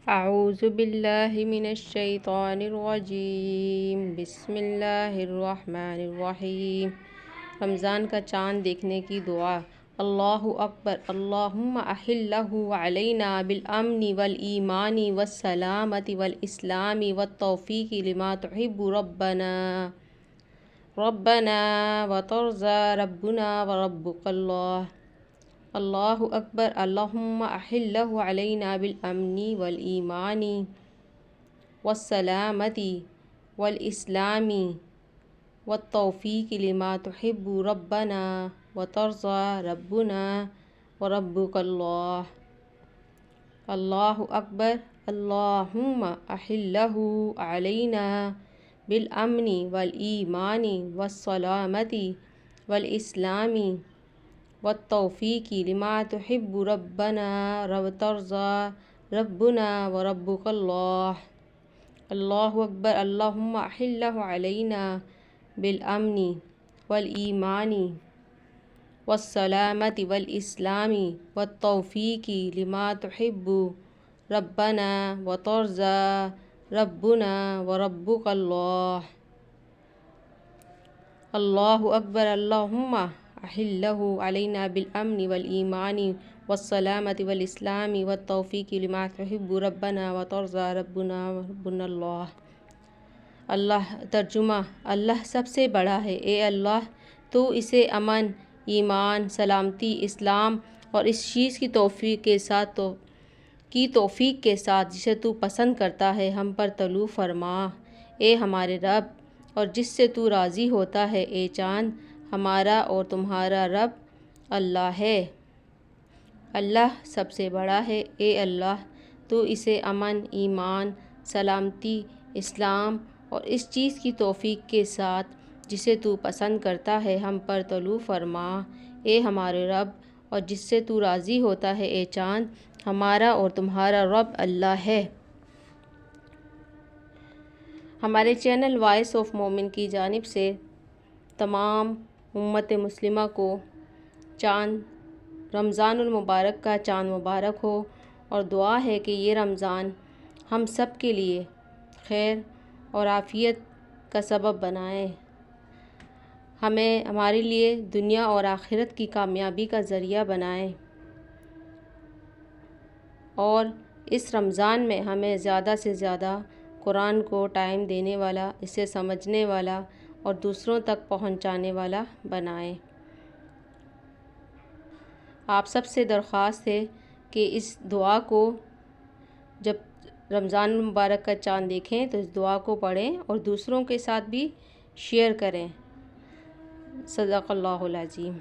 اعوذ باللہ من الشیطان الرجیم بسم اللہ الرحمن الرحیم۔ رمضان کا چاند دیکھنے کی دعا۔ اللہ اکبر، اللہم احلہ علینا بالامن والایمان والسلامت والاسلام والتوفیق لما تحب ربنا وترضى ربنا وربک اللہ۔ اللہ اکبر، اللہم احلہ علینا بالامن والایمان والسلامت والاسلام والتوفیق لما تحب ربنا وترضى ربنا وربک اللہ۔ اللہ اکبر، اللہم احلہ علینا بالامن والایمان والسلامت والاسلام والتوفیق لما تحب ربنا وترضى ربنا وربک اللہ۔ اللہ اکبر، اللہم احلہ علینا بالامن والایمان والسلامت والاسلام والتوفیق لما تحب ربنا وترضى ربنا وربک اللہ۔ اللہ اکبر، اللہم احلہ علینا بالامن والایمان والسلامت والاسلام والتوفیق لما تحب ربنا وترضى ربنا وربک اللہ۔ اللہ ترجمہ: اللہ سب سے بڑا ہے، اے اللہ تو اسے امن، ایمان، سلامتی، اسلام اور اس چیز کی توفیق کے ساتھ جسے تو پسند کرتا ہے ہم پر طلوع فرما، اے ہمارے رب، اور جس سے تو راضی ہوتا ہے اے چاند ہمارا اور تمہارا رب اللہ ہے۔ اللہ سب سے بڑا ہے، اے اللہ تو اسے امن، ایمان، سلامتی، اسلام اور اس چیز کی توفیق کے ساتھ جسے تو پسند کرتا ہے ہم پر طلوع فرما، اے ہمارے رب، اور جس سے تو راضی ہوتا ہے اے چاند ہمارا اور تمہارا رب اللہ ہے۔ ہمارے چینل وائس آف مومن کی جانب سے تمام امت مسلمہ کو رمضان المبارک کا چاند مبارک ہو، اور دعا ہے کہ یہ رمضان ہم سب کے لیے خیر اور عافیت کا سبب بنائے، ہمارے لیے دنیا اور آخرت کی کامیابی کا ذریعہ بنائے، اور اس رمضان میں ہمیں زیادہ سے زیادہ قرآن کو ٹائم دینے والا، اسے سمجھنے والا اور دوسروں تک پہنچانے والا بنائے۔ آپ سب سے درخواست ہے کہ اس دعا کو جب رمضان المبارک کا چاند دیکھیں تو اس دعا کو پڑھیں اور دوسروں کے ساتھ بھی شیئر کریں۔ صدق اللہ العظیم۔